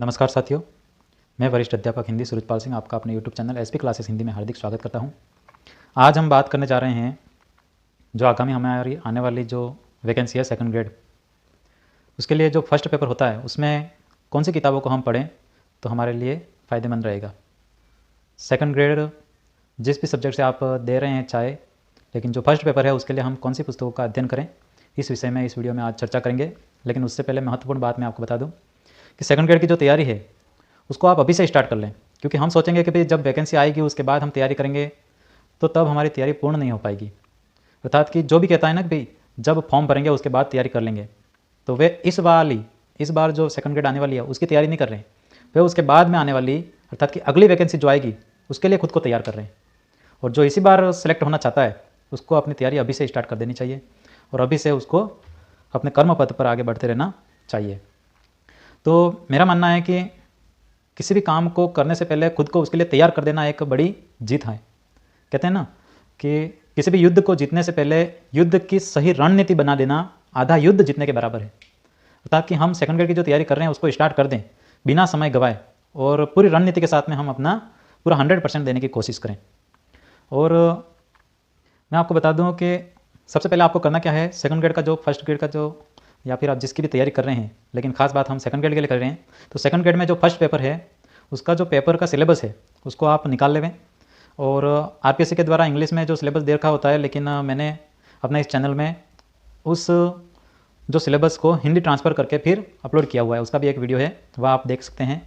नमस्कार साथियों, मैं वरिष्ठ अध्यापक हिंदी सूरजपाल सिंह आपका अपने YouTube channel SP classes Hindi में हार्दिक स्वागत करता हूं। आज हम बात करने जा रहे हैं जो आगामी हमारी आने वाली जो वैकेंसी है सेकंड ग्रेड, उसके लिए जो फर्स्ट पेपर होता है उसमें कौन सी किताबों को हम पढ़ें तो हमारे लिए फ़ायदेमंद रहेगा। सेकंड ग्रेड जिस भी सब्जेक्ट से आप दे रहे हैं चाहे, लेकिन जो फर्स्ट पेपर है उसके लिए हम कौन सी पुस्तकों का अध्ययन करें, इस विषय में इस वीडियो में आज चर्चा करेंगे। लेकिन उससे पहले महत्वपूर्ण बात मैं आपको बता दूँ कि सेकंड ग्रेड की जो तैयारी है उसको आप अभी से स्टार्ट कर लें, क्योंकि हम सोचेंगे कि भाई जब वैकेंसी आएगी उसके बाद हम तैयारी करेंगे तो तब हमारी तैयारी पूर्ण नहीं हो पाएगी। अर्थात कि जो भी कहता है ना कि भाई जब फॉर्म भरेंगे उसके बाद तैयारी कर लेंगे, तो वे इस बार जो सेकंड ग्रेड आने वाली है उसकी तैयारी नहीं कर रहे हैं, वे उसके बाद में आने वाली अर्थात कि अगली वैकेंसी जो आएगी उसके लिए खुद को तैयार कर रहे हैं। और जो इसी बार सेलेक्ट होना चाहता है उसको अपनी तैयारी अभी से स्टार्ट कर देनी चाहिए और अभी से उसको अपने कर्म पथ पर आगे बढ़ते रहना चाहिए। तो मेरा मानना है कि किसी भी काम को करने से पहले खुद को उसके लिए तैयार कर देना एक बड़ी जीत है। कहते हैं ना कि किसी भी युद्ध को जीतने से पहले युद्ध की सही रणनीति बना देना आधा युद्ध जीतने के बराबर है। अर्थात कि हम सेकंड ग्रेड की जो तैयारी कर रहे हैं उसको स्टार्ट कर दें बिना समय गवाए और पूरी रणनीति के साथ में हम अपना पूरा 100% देने की कोशिश करें। और मैं आपको बता दूं कि सबसे पहले आपको करना क्या है, सेकंड ग्रेड का जो फर्स्ट ग्रेड का जो या फिर आप जिसकी भी तैयारी कर रहे हैं, लेकिन खास बात हम सेकंड ग्रेड के लिए कर रहे हैं, तो सेकंड ग्रेड में जो फर्स्ट पेपर है उसका जो पेपर का सिलेबस है उसको आप निकाल लेवें। और आरपीएससी के द्वारा इंग्लिश में जो सिलेबस दे रखा होता है, लेकिन मैंने अपने इस चैनल में उस जो सिलेबस को हिंदी ट्रांसफ़र करके फिर अपलोड किया हुआ है, उसका भी एक वीडियो है, वह आप देख सकते हैं।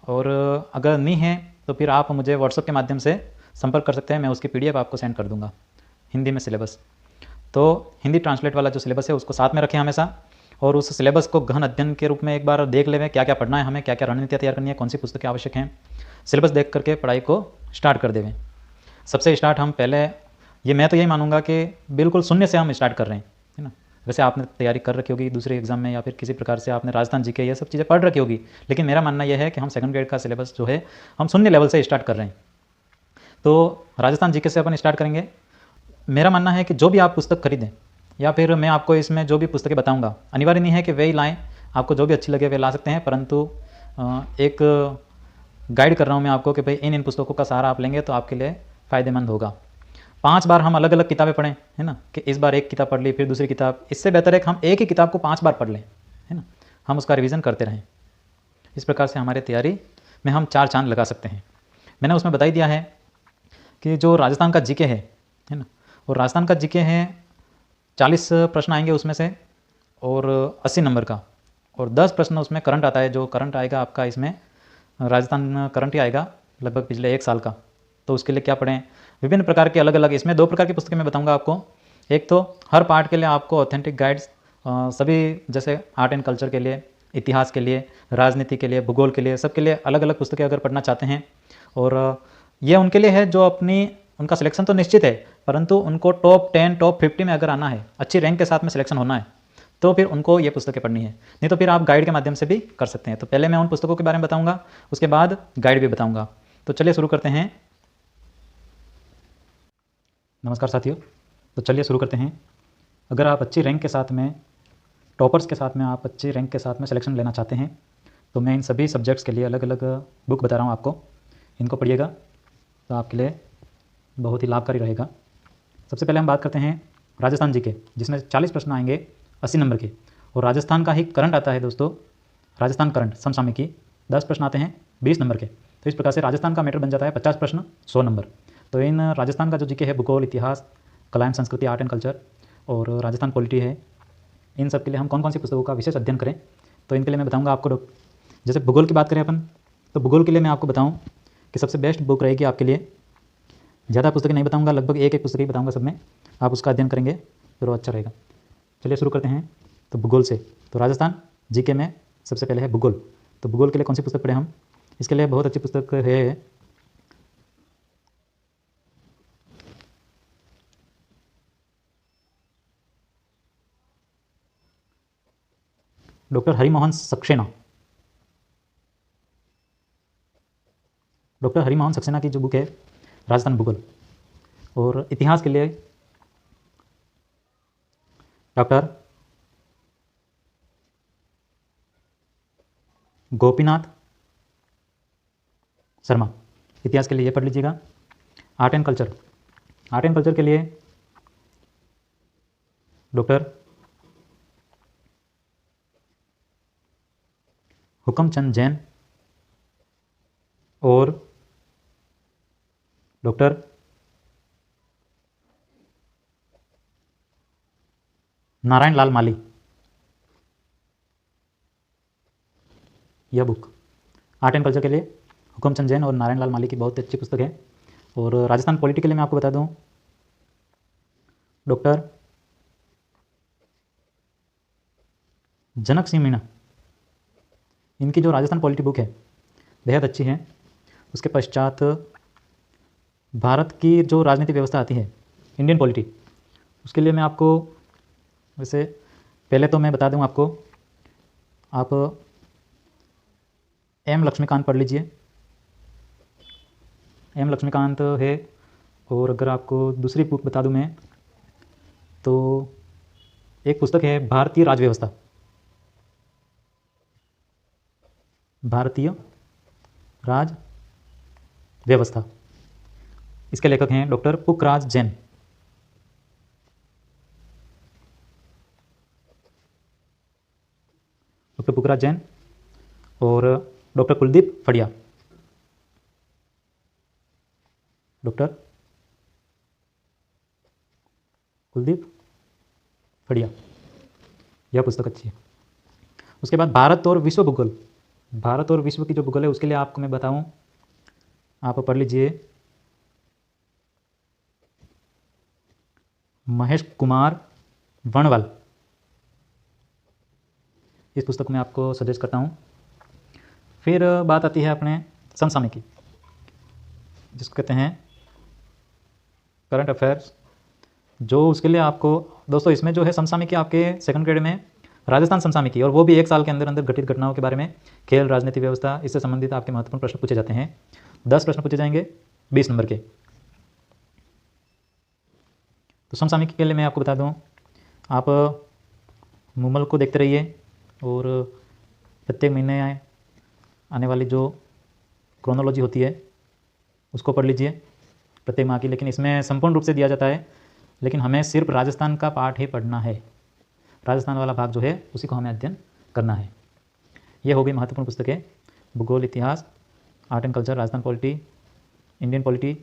और अगर नहीं है तो फिर आप मुझे व्हाट्सएप के माध्यम से संपर्क कर सकते हैं, मैं उसकी PDF आपको सेंड कर दूँगा हिंदी में सिलेबस। तो हिंदी ट्रांसलेट वाला जो सिलेबस है उसको साथ में रखें हमेशा, और उस सिलेबस को गहन अध्ययन के रूप में एक बार देख लें क्या क्या पढ़ना है हमें, क्या क्या रणनीतियाँ तैयार करनी है, कौन सी पुस्तकें आवश्यक हैं। सिलेबस देख करके पढ़ाई को स्टार्ट कर देवें। सबसे स्टार्ट हम पहले मैं तो यही मानूंगा कि बिल्कुल शून्य से हम स्टार्ट कर रहे हैं, है ना। वैसे आपने तैयारी कर रखी होगी दूसरे एग्जाम में या फिर किसी प्रकार से आपने राजस्थान जीके ये सब चीज़ें पढ़ रखी होगी, लेकिन मेरा मानना यह है कि हम सेकंड ग्रेड का सिलेबस जो है हम शून्य लेवल से स्टार्ट कर रहे हैं। तो राजस्थान जीके से अपन स्टार्ट करेंगे। मेरा मानना है कि जो भी आप पुस्तक खरीदें या फिर मैं आपको इसमें जो भी पुस्तकें बताऊंगा, अनिवार्य नहीं है कि वे ही लाएँ, आपको जो भी अच्छी लगे वे ला सकते हैं, परंतु एक गाइड कर रहा हूं मैं आपको कि भाई इन पुस्तकों का सहारा आप लेंगे तो आपके लिए फ़ायदेमंद होगा। 5 बार हम अलग अलग किताबें पढ़ें, है ना, कि इस बार एक किताब पढ़ ली फिर दूसरी किताब, इससे बेहतर है कि हम एक ही किताब को 5 बार पढ़ लें, है ना, हम उसका रिवीजन करते रहें। इस प्रकार से हमारे तैयारी में हम 4 चांद लगा सकते हैं। मैंने उसमें बता ही दिया है कि जो राजस्थान का जीके है ना, और राजस्थान का जीके है 40 प्रश्न आएंगे उसमें से और 80 नंबर का, और 10 प्रश्न उसमें करंट आता है। जो करंट आएगा आपका इसमें राजस्थान करंट ही आएगा लगभग पिछले 1 साल का। तो उसके लिए क्या पढ़ें, विभिन्न प्रकार के अलग अलग, इसमें 2 प्रकार की पुस्तकें मैं बताऊंगा आपको। एक तो हर पार्ट के लिए आपको ऑथेंटिक गाइड्स, सभी जैसे आर्ट एंड कल्चर के लिए, इतिहास के लिए, राजनीति के लिए, भूगोल के लिए, सबके लिए अलग अलग पुस्तकें अगर पढ़ना चाहते हैं। और ये उनके लिए है जो उनका सिलेक्शन तो निश्चित है, परंतु उनको टॉप 10 टॉप 50 में अगर आना है, अच्छी रैंक के साथ में सिलेक्शन होना है, तो फिर उनको ये पुस्तकें पढ़नी है। नहीं तो फिर आप गाइड के माध्यम से भी कर सकते हैं। तो पहले मैं उन पुस्तकों के बारे में बताऊंगा, उसके बाद गाइड भी बताऊंगा। तो चलिए शुरू करते हैं। नमस्कार साथियों, तो चलिए शुरू करते हैं। अगर आप अच्छी रैंक के साथ में, टॉपर्स के साथ में, आप अच्छी रैंक के साथ में सिलेक्शन लेना चाहते हैं, तो मैं इन सभी सब्जेक्ट्स के लिए अलग अलग बुक बता रहा हूँ आपको, इनको पढ़िएगा तो आपके लिए बहुत ही लाभकारी रहेगा। सबसे पहले हम बात करते हैं राजस्थान जीके, जिसमें 40 प्रश्न आएंगे 80 नंबर के, और राजस्थान का ही करंट आता है दोस्तों, राजस्थान करंट समसामयिकी 10 प्रश्न आते हैं 20 नंबर के। तो इस प्रकार से राजस्थान का मैटर बन जाता है 50 प्रश्न 100 नंबर। तो इन राजस्थान का जो जीके है भूगोल, इतिहास, कला एवं संस्कृति, आर्ट एंड कल्चर और राजस्थान पॉलिटी है, इन सब के लिए हम कौन कौन सी पुस्तकों का विशेष अध्ययन करें, तो इनके लिए मैं बताऊँगा आपको। जैसे भूगोल की बात करें अपन, तो भूगोल के लिए मैं आपको बताऊँ कि सबसे बेस्ट बुक रहेगी आपके लिए, ज़्यादा पुस्तकें नहीं बताऊंगा, लगभग एक पुस्तक ही बताऊंगा सब में, आप उसका अध्ययन करेंगे तो अच्छा रहेगा। चलिए शुरू करते हैं। तो भूगोल से, तो राजस्थान जीके में सबसे पहले है भूगोल। तो भूगोल के लिए कौन सी पुस्तक पढ़ें हम, इसके लिए बहुत अच्छी पुस्तक है डॉक्टर हरिमोहन सक्सेना। डॉक्टर हरिमोहन सक्सेना की जो बुक है राजस्थान भूगोल। और इतिहास के लिए डॉक्टर गोपीनाथ शर्मा। इतिहास के लिए ये पढ़ लीजिएगा। Art and culture, art and culture के लिए डॉक्टर हुकमचंद जैन और डॉक्टर नारायण लाल माली। यह बुक आर्ट एंड कल्चर के लिए हुकमचंद जैन और नारायण लाल माली की बहुत अच्छी पुस्तक है। और राजस्थान पॉलिटी के लिए मैं आपको बता दूं, डॉक्टर जनक सिंह मीणा, इनकी जो राजस्थान पॉलिटी बुक है बेहद अच्छी है। उसके पश्चात भारत की जो राजनीतिक व्यवस्था आती है, इंडियन पॉलिटी, उसके लिए मैं आपको, वैसे पहले तो मैं बता दूं आपको, आप एम लक्ष्मीकांत पढ़ लीजिए। एम लक्ष्मीकांत है। और अगर आपको दूसरी बुक बता दूं मैं, तो एक पुस्तक है भारतीय राज व्यवस्था, भारतीय राज व्यवस्था। इसके लेखक हैं डॉक्टर पुखराज जैन। डॉक्टर पुखराज जैन और डॉक्टर कुलदीप फड़िया। डॉक्टर कुलदीप फड़िया, यह पुस्तक अच्छी है। उसके बाद भारत और विश्व भूगोल, भारत और विश्व की जो भूगोल है उसके लिए आपको मैं बताऊं, आप पढ़ लीजिए महेश कुमार वर्णवाल। इस पुस्तक में आपको सजेस्ट करता हूं। फिर बात आती है अपने समसामयिकी, जिसको कहते हैं करंट अफेयर्स। जो उसके लिए आपको दोस्तों, इसमें जो है समसामयिकी आपके सेकंड ग्रेड में राजस्थान समसामयिकी, और वो भी 1 साल के अंदर अंदर घटित घटनाओं के बारे में, खेल, राजनीति व्यवस्था, इससे संबंधित आपके महत्वपूर्ण प्रश्न पूछे जाते हैं। 10 प्रश्न पूछे जाएंगे 20 नंबर के। तो समसामयिकी के लिए मैं आपको बता दूं, आप मुमल को देखते रहिए और प्रत्येक महीने आने वाली जो क्रोनोलॉजी होती है उसको पढ़ लीजिए प्रत्येक माह की। लेकिन इसमें संपूर्ण रूप से दिया जाता है, लेकिन हमें सिर्फ राजस्थान का पार्ट ही पढ़ना है। राजस्थान वाला भाग जो है उसी को हमें अध्ययन करना है। ये हो गई महत्वपूर्ण पुस्तकें, भूगोल, इतिहास, art and culture, Rajasthan polity, Indian polity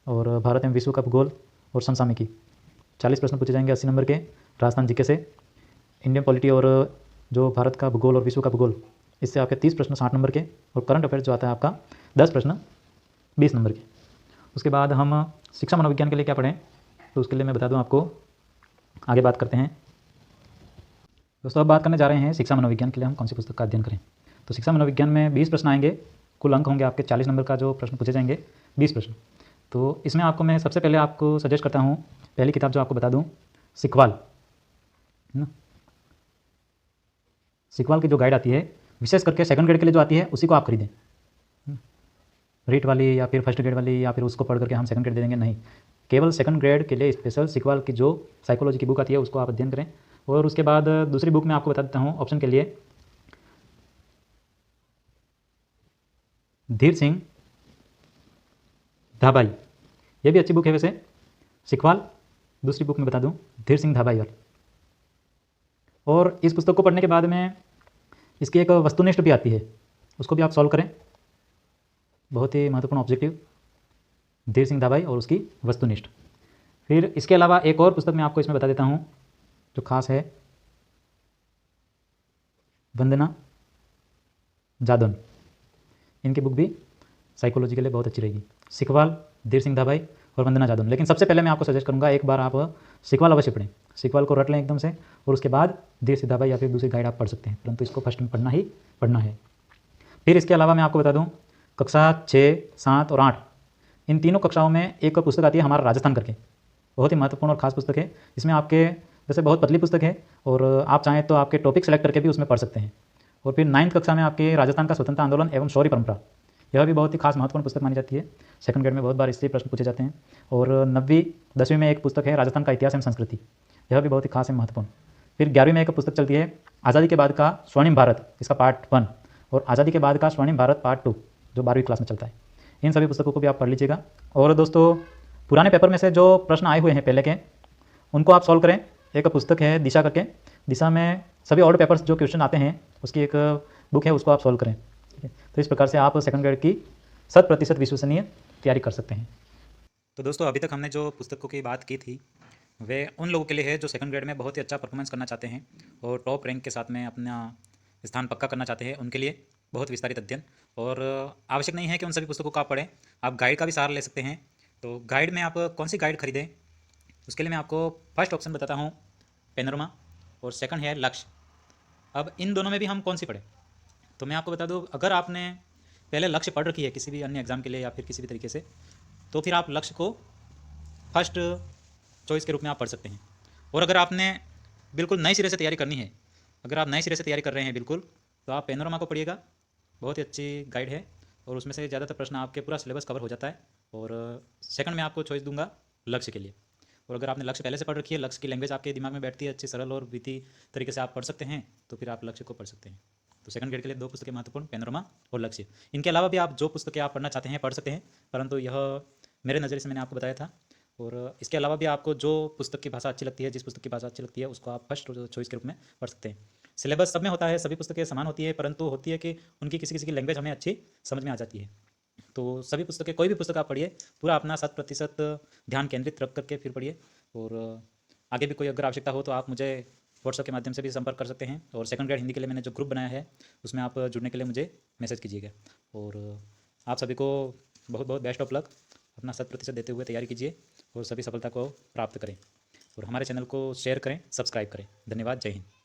और भारत एवं विश्व का भूगोल और समसामयिकी। 40 प्रश्न पूछे जाएंगे 80 नंबर के राजस्थान जीके से। इंडियन पॉलिटी और जो भारत का भूगोल और विश्व का भूगोल, इससे आपके 30 प्रश्न 60 नंबर के। और करंट अफेयर्स जो आता है आपका 10 प्रश्न 20 नंबर के। उसके बाद हम शिक्षा मनोविज्ञान के लिए क्या पढ़ें, तो उसके लिए मैं बता दूं आपको, आगे बात करते हैं दोस्तों। अब बात करने जा रहे हैं शिक्षा मनोविज्ञान के लिए हम कौन सी पुस्तक का अध्ययन करें। तो शिक्षा मनोविज्ञान में 20 प्रश्न आएंगे, कुल अंक होंगे आपके 40 नंबर का जो प्रश्न पूछे जाएंगे 20 प्रश्न। तो इसमें आपको मैं सबसे पहले आपको सजेस्ट करता हूँ, पहली किताब जो आपको बता दूँ, सिकवाल, है ना। सिकवाल की जो गाइड आती है, विशेष करके सेकंड ग्रेड के लिए जो आती है, उसी को आप खरीदें। रीट वाली या फिर फर्स्ट ग्रेड वाली या फिर उसको पढ़ करके हम सेकंड ग्रेड दे देंगे, नहीं। केवल सेकंड ग्रेड के लिए स्पेशल सिकवाल की जो साइकोलॉजी की बुक आती है उसको आप अध्ययन करें। और उसके बाद दूसरी बुक मैं आपको बता देता हूँ ऑप्शन के लिए, धीर सिंह धाबाई। ये भी अच्छी बुक है वैसे, सिकवाल। दूसरी बुक में बता दूँ धीर सिंह धाबाई वाली। और इस पुस्तक को पढ़ने के बाद में इसकी एक वस्तुनिष्ठ भी आती है, उसको भी आप सॉल्व करें। बहुत ही महत्वपूर्ण ऑब्जेक्टिव, धीर सिंह धाबाई और उसकी वस्तुनिष्ठ। फिर इसके अलावा एक और पुस्तक मैं आपको इसमें बता देता हूँ जो खास है, वंदना जादौन। इनकी बुक भी साइकोलॉजी के लिए बहुत अच्छी रहेगी। सिकवाल, धीर सिंह धाबाई और वंदना जादौन। लेकिन सबसे पहले मैं आपको सजेस्ट करूंगा, एक बार आप सिकवाल अवश्य पढ़ें, सिकवाल को रट लें एकदम से, और उसके बाद धीर सिंह धाबाई या फिर दूसरी गाइड आप पढ़ सकते हैं, परंतु इसको फर्स्ट में पढ़ना ही पढ़ना है। फिर इसके अलावा मैं आपको बता दूँ, कक्षा 6, 7 और 8, इन तीनों कक्षाओं में एक पुस्तक आती है हमारा राजस्थान करके, बहुत ही महत्वपूर्ण और खास पुस्तक है। इसमें आपके वैसे बहुत पतली पुस्तक है और आप चाहें तो आपके टॉपिक सेलेक्ट करके भी उसमें पढ़ सकते हैं। और फिर 9th कक्षा में आपके राजस्थान का स्वतंत्रता आंदोलन एवं शौर्य परंपरा, यह भी बहुत ही खास महत्वपूर्ण पुस्तक मानी जाती है। सेकंड ग्रेड में बहुत बार इससे प्रश्न पूछे जाते हैं। और 9वीं 10वीं में एक पुस्तक है राजस्थान का इतिहास एवं संस्कृति, यह भी बहुत ही खास है, महत्वपूर्ण। फिर 11वीं में एक पुस्तक चलती है आज़ादी के बाद का स्वर्णिम भारत, इसका पार्ट 1, और आज़ादी के बाद का स्वर्णिम भारत पार्ट 2, जो 12वीं क्लास में चलता है। इन सभी पुस्तकों को भी आप पढ़ लीजिएगा। और दोस्तों, पुराने पेपर में से जो प्रश्न आए हुए हैं पहले के, उनको आप सॉल्व करें। एक पुस्तक है दिशा करके, दिशा में सभी ओल्ड पेपर्स जो क्वेश्चन आते हैं उसकी एक बुक है, उसको आप सॉल्व करें। ठीक है, तो इस प्रकार से आप सेकंड ग्रेड की 100% विश्वसनीय तैयारी कर सकते हैं। तो दोस्तों, अभी तक हमने जो पुस्तकों की बात की थी वे उन लोगों के लिए है जो सेकंड ग्रेड में बहुत ही अच्छा परफॉर्मेंस करना चाहते हैं और टॉप रैंक के साथ में अपना स्थान पक्का करना चाहते हैं। उनके लिए बहुत विस्तारित अध्ययन, और आवश्यक नहीं है कि उन सभी पुस्तकों को आप पढ़ें, आप गाइड का भी सहारा ले सकते हैं। तो गाइड में आप कौन सी गाइड खरीदें, उसके लिए मैं आपको फर्स्ट ऑप्शन बताता हूँ, पेनोरमा, और सेकंड है लक्ष्य। अब इन दोनों में भी हम कौन सी पढ़ें, तो मैं आपको बता दूँ, अगर आपने पहले लक्ष्य पढ़ रखी है किसी भी अन्य एग्ज़ाम के लिए या फिर किसी भी तरीके से, तो फिर आप लक्ष्य को फर्स्ट चॉइस के रूप में आप पढ़ सकते हैं। और अगर आपने बिल्कुल नए सिरे से तैयारी करनी है, अगर आप नए सिरे से तैयारी कर रहे हैं बिल्कुल, तो आप पेनोरमा को पढ़िएगा, बहुत ही अच्छी गाइड है और उसमें से ज़्यादातर प्रश्न आपके पूरा सिलेबस कवर हो जाता है। और सेकंड में आपको चॉइस दूंगा लक्ष्य के लिए। और अगर आपने लक्ष्य पहले से पढ़ रखी है, लक्ष्य की लैंग्वेज आपके दिमाग में बैठती है, अच्छी सरल और विधि तरीके से आप पढ़ सकते हैं, तो फिर आप लक्ष्य को पढ़ सकते हैं। तो सेकंड ग्रेड के लिए 2 पुस्तकें महत्वपूर्ण, पेनोरमा और लक्ष्य। इनके अलावा भी आप जो पुस्तकें आप पढ़ना चाहते हैं पढ़ सकते हैं, परंतु यह मेरे नज़रिए से मैंने आपको बताया था। और इसके अलावा भी आपको जो पुस्तक की भाषा अच्छी लगती है, जिस पुस्तक की भाषा अच्छी लगती है, उसको आप फर्स्ट चॉइस के रूप में पढ़ सकते हैं। सिलेबस सब में होता है, सभी पुस्तकें समान होती है, परंतु होती है कि उनकी किसी किसी की लैंग्वेज हमें अच्छी समझ में आ जाती है। तो सभी पुस्तकें, कोई भी पुस्तक आप पढ़िए, पूरा अपना 100% ध्यान केंद्रित रख करके फिर पढ़िए। और आगे भी कोई अगर आवश्यकता हो तो आप मुझे व्हाट्सएप के माध्यम से भी संपर्क कर सकते हैं। और सेकंड ग्रेड हिंदी के लिए मैंने जो ग्रुप बनाया है उसमें आप जुड़ने के लिए मुझे मैसेज कीजिएगा। और आप सभी को बहुत बहुत बेस्ट ऑफ लक। अपना 100% देते हुए तैयारी कीजिए और सभी सफलता को प्राप्त करें। और हमारे चैनल को शेयर करें, सब्सक्राइब करें। धन्यवाद, जय हिंद।